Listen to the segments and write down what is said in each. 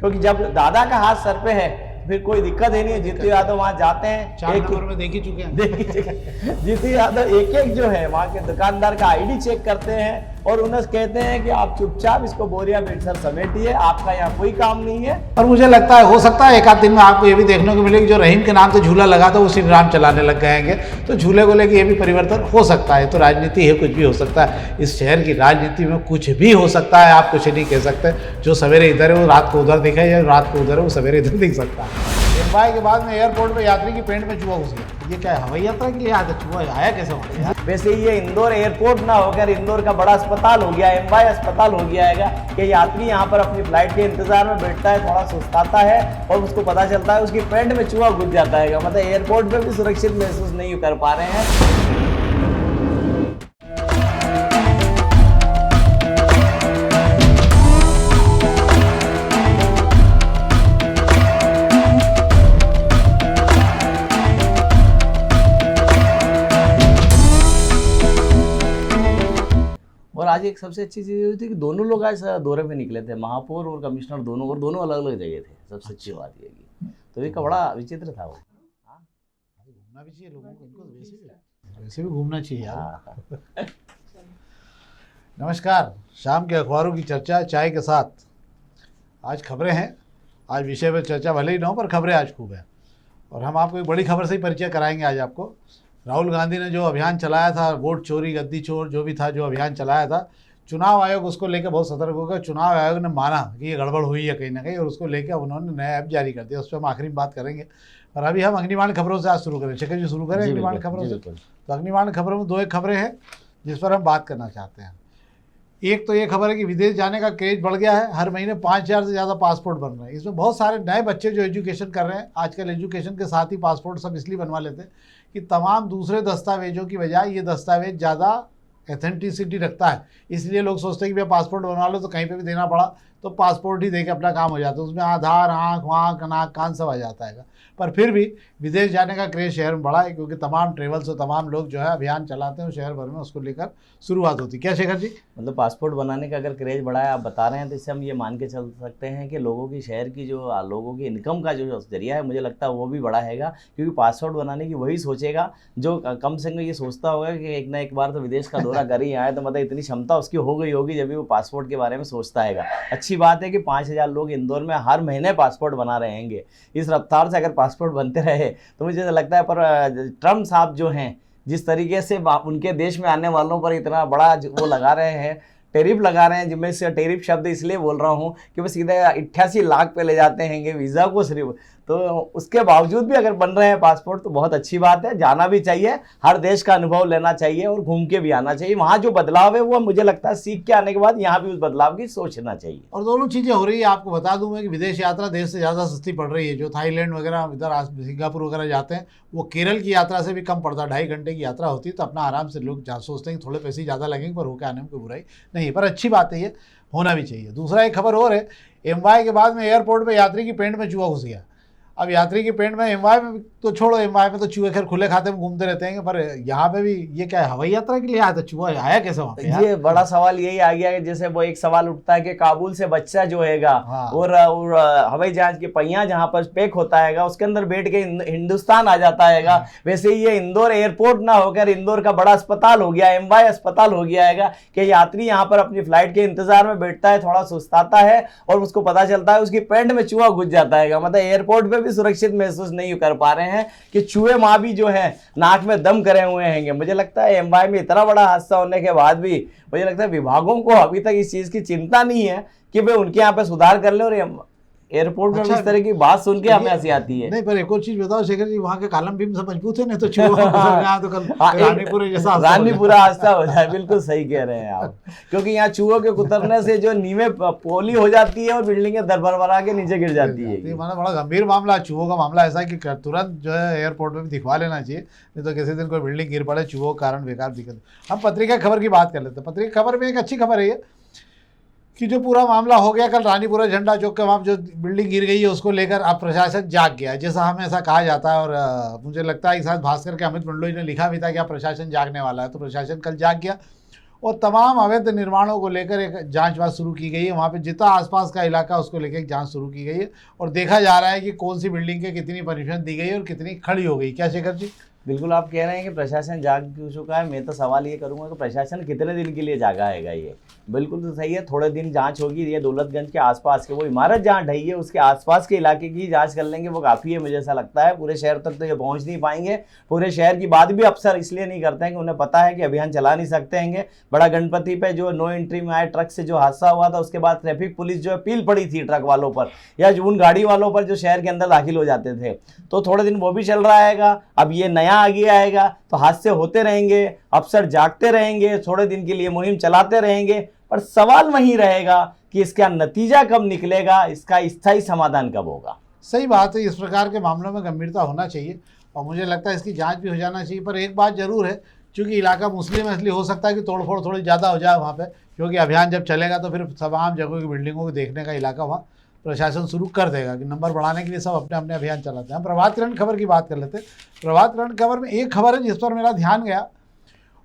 क्योंकि जब दादा का हाथ सर पे है फिर कोई दिक्कत ही नहीं है। जीतू यादव वहाँ जाते हैं, 4 नंबर में देख ही चुके हैं। जीतू यादव एक एक जो है वहाँ के दुकानदार का आईडी चेक करते हैं और उन्हें कहते हैं कि आप चुपचाप इसको बोरिया बेटसर समेटिए, आपका यहाँ कोई काम नहीं है। और मुझे लगता है हो सकता है एक आध दिन में आपको ये भी देखने को मिलेगा, जो रहीम के नाम से झूला लगा था वो श्री राम चलाने लग गएंगे, तो झूले को लेकर ये भी परिवर्तन हो सकता है। तो राजनीति है, कुछ भी हो सकता है। इस शहर की राजनीति में कुछ भी हो सकता है, आप कुछ नहीं कह सकते। जो सवेरे इधर है वो रात को उधर दिखे, या रात को उधर है वो सवेरे इधर दिख सकता है। मुंबई के बाद में एयरपोर्ट पे यात्री की पेंट में चूहा घुस गया। ये क्या है, हवाई यात्रा के लिए आया था चूहा, आया कैसे वहाँ? वैसे ये इंदौर एयरपोर्ट ना होकर इंदौर का बड़ा अस्पताल हो गया, एमवाई अस्पताल हो गया है कि यात्री यहाँ पर अपनी फ्लाइट के इंतजार में बैठता है, थोड़ा सुस्ताता है और उसको पता चलता है उसकी पेंट में चूहा घुस जाता है। मतलब एयरपोर्ट पे भी सुरक्षित महसूस नहीं कर पा रहे हैं। और आज एक सबसे अच्छी चीज़ ये थी कि दोनों लोग आज दौरे पे निकले थे, महापौर और कमिश्नर दोनों, और दोनों अलग अलग जगह थे। सबसे अच्छी बात ये की, तो एक बड़ा विचित्र था वो। घूमना भी चाहिए लोगों को, इनको वैसे भी घूमना चाहिए यार। नमस्कार, शाम के अखबारों की चर्चा चाय के साथ। आज खबरें हैं, आज विषय पर चर्चा भले ही ना हो पर खबरें आज खूब है। और हम आपको एक बड़ी खबर से ही परिचय कराएंगे आज आपको। राहुल गांधी ने जो अभियान चलाया था, वोट चोरी गद्दी चोर जो भी था, जो अभियान चलाया था, चुनाव आयोग उसको लेकर बहुत सतर्क हो गया। चुनाव आयोग ने माना कि ये गड़बड़ हुई है कहीं ना कहीं, और उसको लेकर उन्होंने नया ऐप जारी कर दिया। उस पर हम आखिरी में बात करेंगे। और अभी हम अग्निबाण खबरों से आज शुरू करें। शेखर जी शुरू करें अग्निबाण खबरों से। तो अग्निबाण खबरों में 2 खबरें हैं जिस पर हम बात करना चाहते हैं। एक तो ये खबर है कि विदेश जाने का क्रेज बढ़ गया है। हर महीने 5000 से ज़्यादा पासपोर्ट बन रहे हैं। इसमें बहुत सारे नए बच्चे जो एजुकेशन कर रहे हैं, आजकल एजुकेशन के साथ ही पासपोर्ट सब इसलिए बनवा लेते हैं कि तमाम दूसरे दस्तावेजों की बजाय ये दस्तावेज ज़्यादा एथेंटिसिटी रखता है। इसलिए लोग सोचते हैं कि भैया पासपोर्ट बनवा लो तो कहीं पे भी देना पड़ा तो पासपोर्ट ही देके अपना काम हो जाता है। उसमें आधार, आँख, वाँख, नाक, कान सब आ जाता है। पर फिर भी विदेश जाने का क्रेज शहर में बढ़ा है, क्योंकि तमाम ट्रेवल्स और तमाम लोग जो है अभियान चलाते हैं, शहर भर में उसको लेकर शुरुआत होती है। क्या शेखर जी? मतलब पासपोर्ट बनाने का अगर क्रेज बढ़ा है, आप बता रहे हैं, तो इससे हम ये मान के चल सकते हैं कि लोगों की शहर की जो लोगों की इनकम का जो जरिया है, मुझे लगता है वो भी बढ़ा हैगा। क्योंकि पासपोर्ट बनाने की वही सोचेगा जो कम से कम ये सोचता होगा कि एक ना एक बार तो विदेश का दौरा कर ही आए, तो मतलब इतनी क्षमता उसकी हो गई होगी जब भी वो पासपोर्ट के बारे में सोचता हैगा। अच्छी बात है कि 5000 लोग इंदौर में हर महीने पासपोर्ट बना रहेंगे। इस रफ्तार से अगर पासपोर्ट बनते रहे तो मुझे लगता है, पर ट्रम्प साहब जो हैं जिस तरीके से उनके देश में आने वालों पर इतना बड़ा वो लगा रहे हैं, टैरिफ लगा रहे हैं, जिनमें से टैरिफ शब्द इसलिए बोल रहा हूँ कि वो सीधे 88 लाख पे ले जाते हैं वीज़ा को सिर्फ। तो उसके बावजूद भी अगर बन रहे हैं पासपोर्ट तो बहुत अच्छी बात है। जाना भी चाहिए, हर देश का अनुभव लेना चाहिए और घूम के भी आना चाहिए। वहाँ जो बदलाव है वो मुझे लगता है सीख के आने के बाद यहाँ भी उस बदलाव की सोचना चाहिए। और दोनों चीज़ें हो रही है। आपको बता दूं मैं कि विदेश यात्रा देश से ज़्यादा सस्ती पड़ रही है। जो थाईलैंड वगैरह, इधर सिंगापुर वगैरह जाते हैं, वो केरल की यात्रा से भी कम पड़ता है। 2.5 घंटे की यात्रा होती है, तो अपना आराम से लोग सोचते हैं कि थोड़े पैसे ज़्यादा लगेंगे पर होकर आने में कोई बुराई नहीं है। पर अच्छी बात है, ये होना भी चाहिए। दूसरा एक खबर और है, एमवाई के बाद में एयरपोर्ट पर यात्री की पेंट में चूहा घुस गया। अब यात्री की पेंट में, एमवाई में तो छोड़ो, एमवाई में तो चूहे खैर खुले खाते में घूमते रहते हैं, पर यहाँ पे भी ये क्या है, हवाई यात्रा के लिए आया था चूहा, आया कैसे वहाँ पे? ये बड़ा सवाल यही आ गया है। जैसे वो एक सवाल उठता है कि काबुल से बच्चा जो हैगा और हवाई जहाज के पहिया जहाँ पर पैक होता हैगा उसके अंदर बैठ के हिंदुस्तान आ जाता हैगा। वैसे ही ये इंदौर एयरपोर्ट ना होकर इंदौर का बड़ा अस्पताल हो गया, एमवाई अस्पताल हो गया हैगा कि यात्री यहाँ पर अपनी फ्लाइट के इंतजार में बैठता है, थोड़ा सुस्ताता है और उसको पता चलता है उसकी पेंट में चूहा घुस जाता हैगा। मतलब एयरपोर्ट पे भी सुरक्षित महसूस नहीं कर पा रहे हैं कि चूहे माँ भी जो है नाक में दम करे हुए हैं। मुझे लगता है एमवाई में इतना बड़ा हादसा होने के बाद भी मुझे लगता है विभागों को अभी तक इस चीज की चिंता नहीं है कि वे उनके यहाँ पे सुधार कर ले। और एयरपोर्ट में इस तरह की बात सुन के हमें हंसी आती है। नहीं, पर एक और चीज बताओ शेखर जी, वहाँ के कॉलम भी सब मजबूत है, नहीं तो चूहा तो कल रानीपुरा जैसा रानीपुरा हादसा हो जाए। बिल्कुल सही कह रहे हैं आप, क्योंकि यहाँ चूहों के कुतरने से जो नींवें पोली हो जाती है और बिल्डिंगें दरबरा के नीचे गिर जाती है। मतलब बड़ा गंभीर मामला, चूहों का मामला ऐसा है कि तुरंत जो है एयरपोर्ट में भी दिखवा लेना चाहिए, नहीं तो किसी दिन कोई बिल्डिंग गिर पड़े चूहों के कारण बेकार दिक्कत। हम पत्रिका खबर की बात कर लेते हैं। पत्रिका खबर में एक अच्छी खबर है ये कि जो पूरा मामला हो गया कल रानीपुरा झंडा चौक के वहाँ जो बिल्डिंग गिर गई है उसको लेकर अब प्रशासन जाग गया, जैसा हमें ऐसा कहा जाता है। और मुझे लगता है कि साथ भास्कर के अमित मंडलोई ने लिखा भी था कि अब प्रशासन जागने वाला है, तो प्रशासन कल जाग गया और तमाम अवैध निर्माणों को लेकर एक जांच वाच शुरू की गई है। वहाँ पे जितना आसपास का इलाका उसको लेकर एक जांच शुरू की गई है और देखा जा रहा है कि कौन सी बिल्डिंग के कितनी परमिशन दी गई और कितनी खड़ी हो गई। क्या शेखर जी? बिल्कुल आप कह रहे हैं कि प्रशासन जाग चुका है। मैं तो सवाल ये करूंगा कि प्रशासन कितने दिन के लिए जागा हैगा? ये बिल्कुल तो सही है, थोड़े दिन जांच होगी। ये दौलतगंज के आसपास के वो इमारत जहाँ ढही है उसके आसपास के इलाके की जांच कर लेंगे, वो काफ़ी है मुझे ऐसा लगता है। पूरे शहर तक तो ये पहुँच नहीं पाएंगे। पूरे शहर की बात भी अफसर इसलिए नहीं करते हैं कि उन्हें पता है कि अभियान चला नहीं सकते हैं। बड़ा गणपति पे जो नो एंट्री में आए ट्रक से जो हादसा हुआ था, उसके बाद ट्रैफिक पुलिस जो है पील पड़ी थी ट्रक वालों पर या उन गाड़ी वालों पर जो शहर के अंदर दाखिल हो जाते थे। तो थोड़े दिन वो भी चल रहा है। अब ये नया आगे आएगा तो हादसे होते रहेंगे, अफसर जागते रहेंगे, थोड़े दिन के लिए मुहिम चलाते रहेंगे, पर सवाल वहीं रहेगा कि इसका नतीजा कब निकलेगा, इसका स्थायी समाधान कब होगा। सही बात है, इस प्रकार के मामलों में गंभीरता होना चाहिए और मुझे लगता है इसकी जांच भी हो जाना चाहिए। पर एक बात जरूर है, चूँकि इलाका मुस्लिम है इसलिए हो सकता है कि तोड़फोड़ थोड़ी ज़्यादा हो जाए वहाँ पे, क्योंकि अभियान जब चलेगा तो फिर तमाम जगहों की बिल्डिंगों को देखने का इलाका वहाँ प्रशासन शुरू कर देगा कि नंबर बढ़ाने के लिए सब अपने अपने अभियान चलाते हैं। हम प्रभात किरण खबर की बात कर लेते हैं। प्रभात किरण खबर में एक खबर है जिस पर मेरा ध्यान गया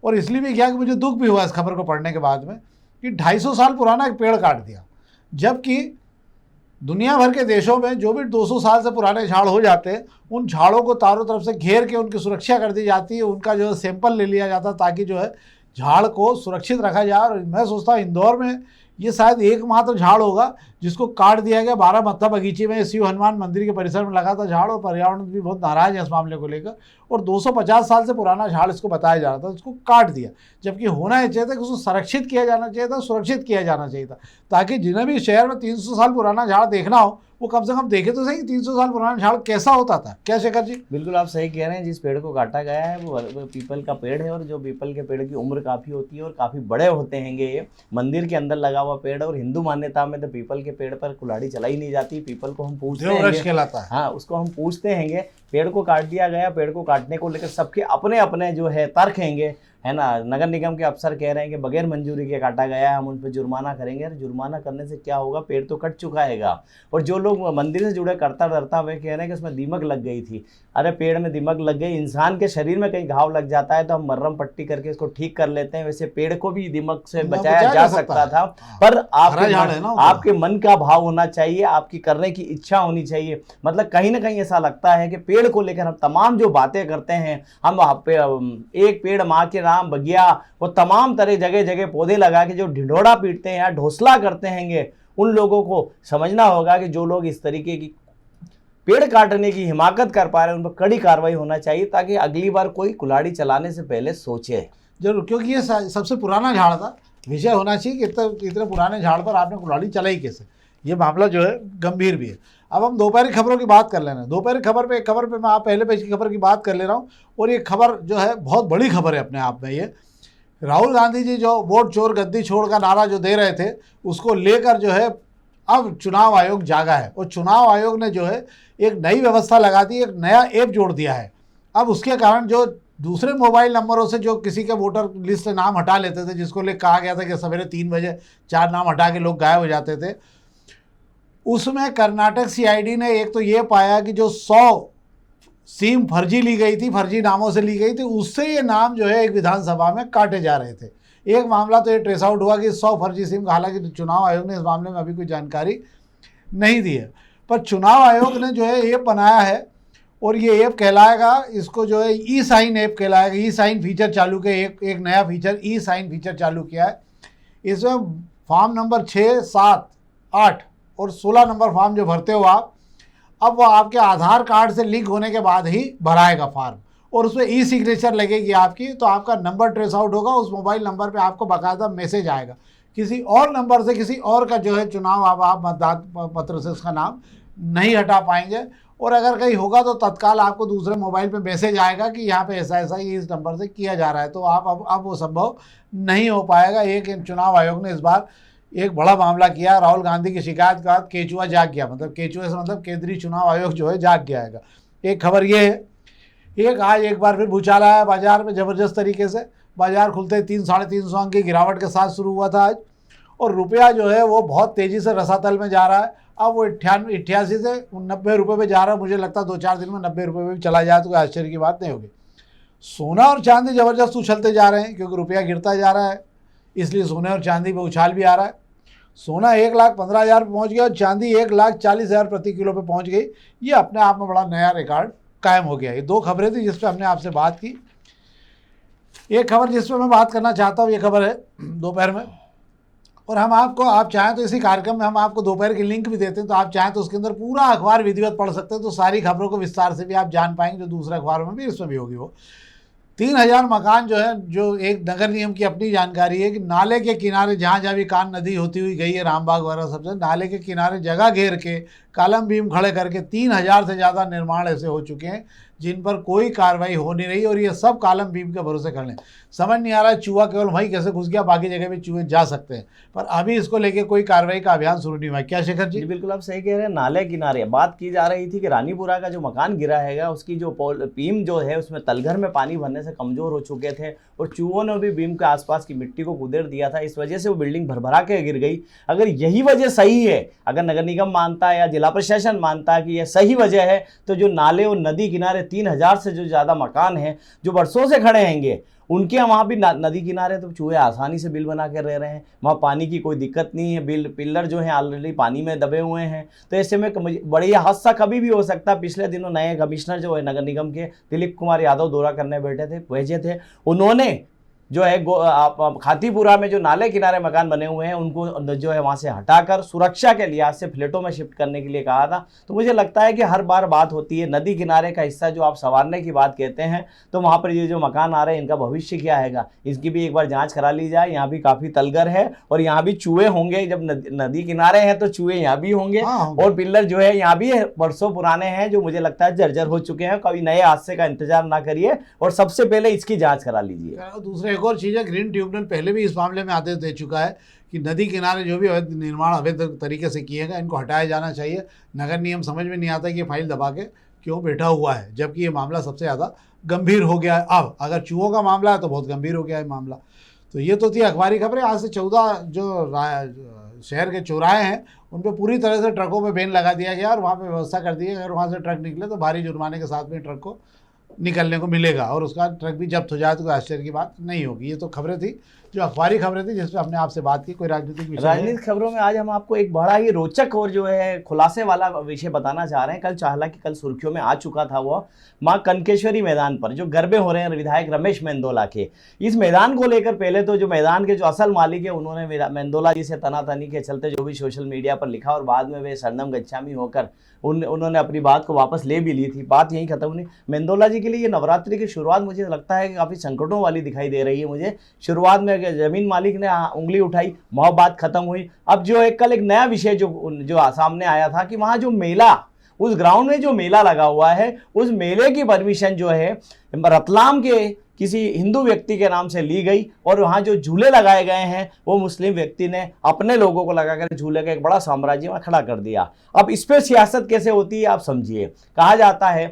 और इसलिए भी गया कि मुझे दुख भी हुआ इस खबर को पढ़ने के बाद में, कि 250 साल पुराना एक पेड़ काट दिया। जबकि दुनिया भर के देशों में जो भी 200 साल से पुराने झाड़ हो जाते हैं उन झाड़ों को चारों तरफ से घेर के उनकी सुरक्षा कर दी जाती है, उनका जो है सैंपल ले लिया जाता है ताकि जो है झाड़ को सुरक्षित रखा जाए। और मैं सोचता हूँ इंदौर में ये शायद एकमात्र झाड़ होगा जिसको काट दिया गया। 12 मत्था बगीचे में शिव हनुमान मंदिर के परिसर में लगा था झाड़ और पर्यावरण भी बहुत नाराज है इस मामले को लेकर और 250 साल से पुराना झाड़ इसको बताया जा रहा था, उसको काट दिया। जबकि होना ही चाहिए था कि उसको संरक्षित किया जाना चाहिए था, सुरक्षित किया जाना चाहिए था, ताकि जिन्हें भी शहर में 300 साल पुराना झाड़ देखना हो वो कम से कम देखे तो सही 300 साल पुराना झाड़ कैसा होता था। क्या शेखर जी? बिल्कुल आप सही कह रहे हैं। जिस पेड़ को काटा गया है वो पीपल का पेड़ है और जो पीपल के पेड़ की उम्र काफ़ी होती है और काफ़ी बड़े होते हैं। ये मंदिर के अंदर लगा हुआ पेड़ और हिंदू मान्यता में तो पीपल के पेड़ पर कुल्हाड़ी चलाई नहीं जाती। पीपल को हम पूछते हैं, हाँ उसको हम पूछते हैं। पेड़ को काट दिया गया। पेड़ को काटने को लेकर सबके अपने अपने जो है तर्क हैंगे, है ना। नगर निगम के अफसर कह रहे हैं कि बगैर मंजूरी के काटा गया है, हम उन पर जुर्माना करेंगे। अरे जुर्माना करने से क्या होगा, पेड़ तो कट चुका हैगा। और जो लोग मंदिर से जुड़े करता डरता वे कह रहे हैं कि उसमें दीमक लग गई थी। अरे पेड़ में दीमक लग गई, इंसान के शरीर में कहीं घाव लग जाता है तो हम मर्रम पट्टी करके इसको ठीक कर लेते हैं। वैसे पेड़ को भी दीमक से बचाया जा सकता था। पर आपके मन का भाव होना चाहिए, आपकी करने की इच्छा होनी चाहिए। मतलब कहीं ना कहीं ऐसा लगता है कि पेड़ को लेकर हम तमाम जो बातें करते हैं, हम एक पेड़ माँ के नाम बगिया, वो तमाम तरह जगह जगह पौधे लगा के जो ढिंढोरा पीटते हैं या ढोसला करते हैं, उन लोगों को समझना होगा कि जो लोग इस तरीके की पेड़ काटने की हिमाकत कर पा रहे हैं उन पर कड़ी कार्रवाई होना चाहिए, ताकि अगली बार कोई कुल्हाड़ी चलाने से पहले सोचे। जरूर, क्योंकि ये सबसे पुराना झाड़ था। विषय होना चाहिए कि इतने पुराने झाड़ पर आपने कुल्हाड़ी चलाई कैसे। ये मामला जो है गंभीर भी है। अब हम दोपहरी खबरों की बात कर लेना। दोपहरी खबर पे एक खबर पे मैं आप पहले पेज की खबर की बात कर ले रहा हूँ और ये खबर जो है बहुत बड़ी खबर है अपने आप में। ये राहुल गांधी जी जो वोट चोर गद्दी छोड़ का नारा जो दे रहे थे उसको लेकर जो है अब चुनाव आयोग जागा है और चुनाव आयोग ने जो है एक नई व्यवस्था लगा दी, एक नया ऐप जोड़ दिया है। अब उसके कारण जो दूसरे मोबाइल नंबरों से जो किसी के वोटर लिस्ट से नाम हटा लेते थे, जिसको ले कहा गया था कि सवेरे 3 बजे 4 नाम हटा के लोग गायब हो जाते थे, उसमें कर्नाटक सीआईडी ने एक तो ये पाया कि जो 100 सिम फर्जी ली गई थी, फर्जी नामों से ली गई थी, उससे ये नाम जो है एक विधानसभा में काटे जा रहे थे। एक मामला तो ये ट्रेस आउट हुआ कि 100 फर्जी सिम, हालांकि चुनाव आयोग ने इस मामले में अभी कोई जानकारी नहीं दी है, पर चुनाव आयोग ने जो है ऐप बनाया है और ये ऐप कहलाएगा, इसको जो है ई साइन ऐप कहलाएगा। ई साइन फीचर चालू किया, एक नया फीचर ई साइन फीचर चालू किया है। इसमें फॉर्म नंबर 6, 7, 8 और 16 नंबर फॉर्म जो भरते हो आप, अब वो आपके आधार कार्ड से लिंक होने के बाद ही भराएगा फॉर्म और उसमें ई सिग्नेचर लगेगी आपकी, तो आपका नंबर ट्रेस आउट होगा। उस मोबाइल नंबर पे आपको बाकायदा मैसेज आएगा। किसी और नंबर से किसी और का जो है चुनाव आप मतदान पत्र से उसका नाम नहीं हटा पाएंगे और अगर कहीं होगा तो तत्काल आपको दूसरे मोबाइल पे मैसेज आएगा कि यहाँ पे ऐसा ऐसा ही इस नंबर से किया जा रहा है। तो आप अब वो संभव नहीं हो पाएगा। एक चुनाव आयोग ने इस बार एक बड़ा मामला किया। राहुल गांधी की शिकायत के बाद केचुआ जाग गया, मतलब केचुआ से मतलब केंद्रीय चुनाव आयोग जो है जाग गया है। एक खबर ये है, आज एक बार फिर भूचाल आया बाजार में जबरदस्त तरीके से। बाजार खुलते 300-350 अंक की गिरावट के साथ शुरू हुआ था आज और रुपया जो है वो बहुत तेज़ी से रसातल में जा रहा है। अब वो 88 से 90 रुपये पे जा रहा है। मुझे लगता है 2-4 दिन में 90 रुपये में भी चला जाए तो कोई आश्चर्य की बात नहीं होगी। सोना और चांदी ज़बरदस्त उछलते जा रहे हैं क्योंकि रुपया गिरता जा रहा है। इसलिए सोने और चांदी पे उछाल भी आ रहा है। सोना 1,15,000 पे पहुँच गया और चांदी 1,40,000 प्रति किलो पे पहुँच गई। ये अपने आप में बड़ा नया रिकॉर्ड कायम हो गया। ये दो खबरें थी जिस पर हमने आपसे बात की। एक खबर जिस पर मैं बात करना चाहता हूँ, ये खबर है दोपहर में, और हम आपको, आप चाहें तो इसी कार्यक्रम में हम आपको दोपहर की लिंक भी देते हैं, तो आप चाहें तो उसके अंदर पूरा अखबार विधिवत पढ़ सकते हैं, तो सारी खबरों को विस्तार से भी आप जान पाएंगे, जो दूसरे अखबार में भी इसमें भी होगी। वो 3,000 मकान जो है, जो एक नगर निगम की अपनी जानकारी है कि नाले के किनारे जहाँ जहाँ भी कान नदी होती हुई गई है, रामबाग वगैरह सबसे, नाले के किनारे जगह घेर के कालम बीम खड़े करके 3,000 से ज़्यादा निर्माण ऐसे हो चुके हैं जिन पर कोई कार्रवाई हो नहीं रही, और ये सब कालम बीम के भरोसे खड़े हैं। समझ नहीं आ रहा है चूहा केवल वहीं कैसे घुस गया, बाकी जगह भी चूहे जा सकते हैं, पर अभी इसको लेके कोई कार्रवाई का अभियान शुरू नहीं हुआ। क्या शेखर जी? बिल्कुल आप सही कह रहे हैं। नाले किनारे बात की जा रही थी कि रानीपुरा का जो मकान गिरा है, उसकी जो बीम जो है उसमें तलघर में पानी भरने से कमजोर हो चुके थे और चूहों ने भी बीम के आसपास की मिट्टी को कुदेर दिया था, इस वजह से वो बिल्डिंग भरभरा के गिर गई। अगर यही वजह सही है, अगर नगर निगम मानता है या जिला प्रशासन मानता है कि यह सही वजह है, तो जो नाले और नदी किनारे 3,000 से जो ज़्यादा मकान हैं जो बरसों से खड़े हैंगे, उनके वहाँ भी नदी किनारे तो चूहे आसानी से बिल बना कर रह रहे हैं, वहाँ पानी की कोई दिक्कत नहीं है, पिल्लर जो हैं ऑलरेडी पानी में दबे हुए हैं। तो ऐसे में बड़ी हादसा कभी भी हो सकता है। पिछले दिनों नए कमिश्नर जो है नगर निगम के, दिलीप कुमार यादव, दौरा करने भेजे थे। उन्होंने जो है खातीपुरा में जो नाले किनारे मकान बने हुए हैं उनको जो है वहाँ से हटाकर सुरक्षा के लिहाज से फ्लैटों में शिफ्ट करने के लिए कहा था। तो मुझे लगता है कि हर बार बात होती है नदी किनारे का हिस्सा जो आप संवारने की बात कहते हैं, तो वहाँ पर ये जो मकान आ रहे हैं इनका भविष्य क्या हैगा, इसकी भी एक बार जाँच करा ली जाए। यहाँ भी काफ़ी तलगर है और यहाँ भी चूहे होंगे, जब नदी किनारे हैं तो चूहे यहाँ भी होंगे। और पिल्लर जो है यहाँ भी बरसों पुराने हैं जो मुझे लगता है जर्जर हो चुके हैं। कभी नए हादसे का इंतजार ना करिए और सबसे पहले इसकी जाँच करा लीजिए। दूसरे एक और चीज़ है, ग्रीन ट्रिब्यूनल पहले भी इस मामले में आदेश दे चुका है कि नदी किनारे जो भी अवैध निर्माण अवैध तरीके से किए गए इनको हटाया जाना चाहिए। नगर निगम समझ में नहीं आता कि ये फाइल दबा के क्यों बैठा हुआ है, जबकि ये मामला सबसे ज़्यादा गंभीर हो गया है। अब अगर चूहों का मामला है तो बहुत गंभीर हो गया है मामला। तो ये तो थी अखबारी खबरें। आज से 14 जो शहर के चौराहे हैं उन पर पूरी तरह से ट्रकों पर बैन लगा दिया गया और वहाँ पर व्यवस्था कर दी है, अगर वहाँ से ट्रक निकले तो भारी जुर्माने के साथ में ट्रक को निकलने को मिलेगा और उसका ट्रक भी जब्त हो जाए तो कोई आश्चर्य की बात नहीं होगी। ये तो खबरें थी, जो अखबारी खबरें थी जिस पर हमने आपसे बात की। कोई राजनीतिक खबरों में आज हम आपको एक बड़ा ही रोचक और जो है खुलासे वाला विषय बताना चाह रहे हैं। हालांकि कल सुर्खियों में आ चुका था वो मां कनकेश्वरी मैदान पर जो गरबे हो रहे हैं विधायक रमेश मेंदोला के। इस मैदान को लेकर पहले तो जो मैदान के जो असल मालिक है उन्होंने मेंदोला जी से तनातनी के चलते जो भी सोशल मीडिया पर लिखा और बाद में वे सरदम गच्छामी होकर उन्होंने अपनी बात को वापस ले भी ली थी। बात यहीं खत्म नहीं। मेंदोला जी के लिए ये नवरात्रि की शुरुआत मुझे लगता है कि काफ़ी संकटों वाली दिखाई दे रही है मुझे। शुरुआत में जमीन मालिक ने उंगली उठाई, वहाँ बात खत्म हुई। अब जो है कल एक नया विषय जो सामने आया था कि वहाँ जो मेला, उस ग्राउंड में जो मेला लगा हुआ है, उस मेले की परमिशन जो है रतलाम के किसी हिंदू व्यक्ति के नाम से ली गई और वहाँ जो झूले लगाए गए हैं वो मुस्लिम व्यक्ति ने अपने लोगों को लगाकर झूले का एक बड़ा साम्राज्य में खड़ा कर दिया। अब इस पर सियासत कैसे होती है आप समझिए। कहा जाता है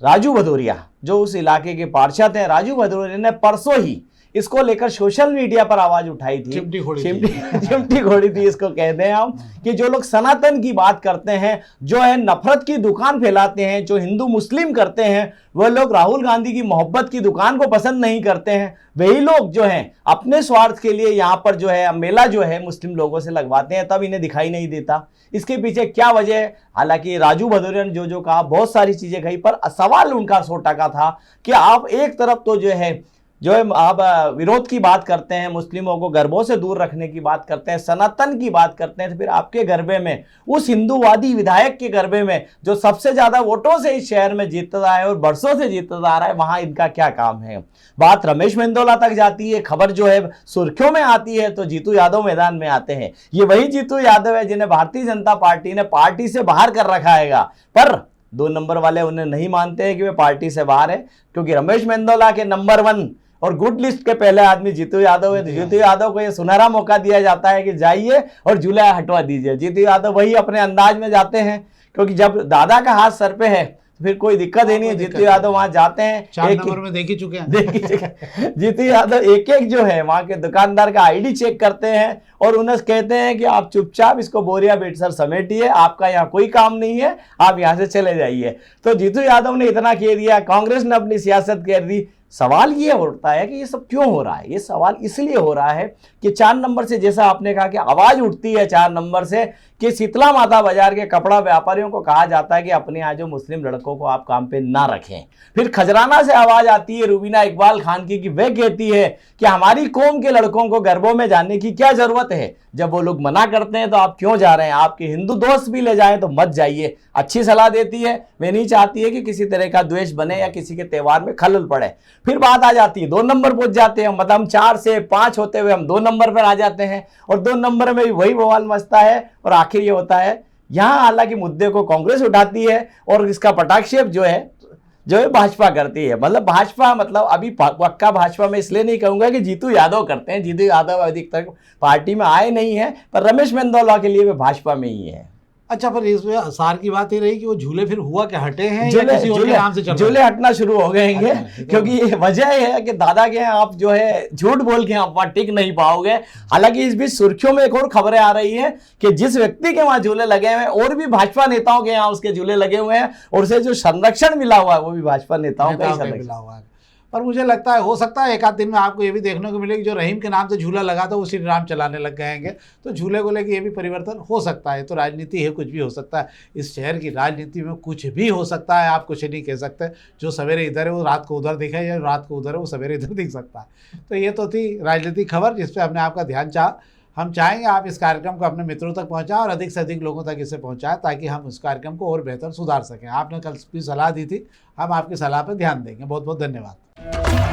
राजू भदौरिया जो उस इलाके के पार्षद हैं, राजू भदौरिया ने परसों ही इसको लेकर सोशल मीडिया पर आवाज उठाई थी, चिमटी घोड़ी थी इसको कहते हैं हम, कि जो लोग सनातन की बात करते हैं, जो है नफरत की दुकान फैलाते हैं, जो हिंदू मुस्लिम करते हैं, वह लोग राहुल गांधी की मोहब्बत की दुकान को पसंद नहीं करते हैं। वही लोग जो हैं अपने स्वार्थ के लिए यहाँ पर जो है मेला जो है मुस्लिम लोगों से लगवाते हैं, तब इन्हें दिखाई नहीं देता। इसके पीछे क्या वजह है? हालांकि राजू भदौरिया ने जो कहा बहुत सारी चीजें कही, पर सवाल उनका 100 टका था कि आप एक तरफ तो जो है आप विरोध की बात करते हैं, मुस्लिमों को गरबों से दूर रखने की बात करते हैं, सनातन की बात करते हैं, तो फिर आपके गरबे में, उस हिंदूवादी विधायक के गरबे में जो सबसे ज्यादा वोटों से इस शहर में जीतता रहा है और बरसों से जीतता आ रहा है, वहां इनका क्या काम है? बात रमेश मेंदोला तक जाती है, खबर जो है सुर्खियों में आती है तो जीतू यादव मैदान में आते हैं। ये वही जीतू यादव है जिन्हें भारतीय जनता पार्टी ने पार्टी से बाहर कर रखा है, पर 2 नंबर वाले उन्हें नहीं मानते हैं कि वे पार्टी से बाहर है, क्योंकि रमेश मेंदोला के नंबर 1 और गुड लिस्ट के पहले आदमी जीतू यादव है। जीतू यादव को ये सुनहरा मौका दिया जाता है कि जाइए और जुलाई हटवा दीजिए। जीतू यादव वही अपने अंदाज में जाते हैं, क्योंकि जब दादा का हाथ सर पे है तो फिर कोई दिक्कत ही नहीं है। जीतू यादव वहां जाते हैं, 4 नंबर में देख ही चुके हैं। जीतू यादव एक जो है वहां के दुकानदार का आईडी चेक करते हैं और उन्हें कहते हैं कि आप चुपचाप इसको बोरिया बेटसर समेटिए, आपका यहाँ कोई काम नहीं है, आप यहाँ से चले जाइए। तो जीतू यादव ने इतना कह दिया, कांग्रेस ने अपनी सियासत कर दी, सवाल ये उठता है कि ये सब क्यों हो रहा है। ये सवाल इसलिए हो रहा है कि 4 नंबर से, जैसा आपने कहा कि आवाज उठती है 4 नंबर से कि शीतला माता बाजार के कपड़ा व्यापारियों को कहा जाता है कि अपने यहाँ जो मुस्लिम लड़कों को आप काम पे ना रखें। फिर खजराना से आवाज आती है रुबीना इकबाल खान की वह कहती है कि हमारी कौम के लड़कों को गरबों में जाने की क्या जरूरत है, जब वो लोग मना करते हैं तो आप क्यों जा रहे हैं, आपके हिंदू दोस्त भी ले जाएं तो मत जाइए। अच्छी सलाह देती है, वे नहीं चाहती है कि किसी तरह का द्वेष बने या किसी के त्यौहार में खलल पड़े। फिर बात आ जाती है 2 नंबर पहुंच जाते हैं, मतलब हम 4 से 5 होते हुए हम 2 नंबर पर आ जाते हैं और 2 नंबर में भी वही बवाल मचता है। और आखिर ये होता है यहाँ हालांकि मुद्दे को कांग्रेस उठाती है और इसका पटाक्षेप जो है भाजपा करती है। मतलब भाजपा, मतलब अभी पक्का भाजपा में इसलिए नहीं कहूंगा कि जीतू यादव करते हैं, जीतू यादव अधिक तक पार्टी में आए नहीं है, पर रमेश मेंदोला के लिए वे भाजपा में ही है। अच्छा, पर इसमें आसार की बात ये रही कि वो झूले फिर हुआ क्या, हटे हैं या किसी और के नाम से चल रहे हैं? झूले हटना शुरू हो गए हैं क्योंकि वजह यह है कि दादा के आप जो है झूठ बोल के आप वहां टिक नहीं पाओगे। हालांकि इस बीच सुर्खियों में एक और खबरें आ रही है कि जिस व्यक्ति के वहां झूले लगे हुए हैं और भी भाजपा नेताओं के यहाँ उसके झूले लगे हुए हैं और उसे जो संरक्षण मिला हुआ है वो भी भाजपा नेताओं का ही मिला हुआ है। पर मुझे लगता है हो सकता है एक आध दिन में आपको ये भी देखने को मिलेगा, जो रहीम के नाम से झूला लगा था वो श्री राम चलाने लग गएंगे, तो झूले को लेकर ये भी परिवर्तन हो सकता है। तो राजनीति है, कुछ भी हो सकता है। इस शहर की राजनीति में कुछ भी हो सकता है, आप कुछ नहीं कह सकते। जो सवेरे इधर है वो रात को उधर दिखे, या रात को उधर है वो सवेरे इधर दिख सकता है। तो ये तो थी राजनीतिक खबर जिस पर हमने आपका ध्यान चाहा। हम चाहेंगे आप इस कार्यक्रम को अपने मित्रों तक पहुंचाएं और अधिक से अधिक लोगों तक इसे पहुंचाएं ताकि हम उस कार्यक्रम को और बेहतर सुधार सकें। आपने कल भी सलाह दी थी, हम आपकी सलाह पर ध्यान देंगे। बहुत बहुत धन्यवाद।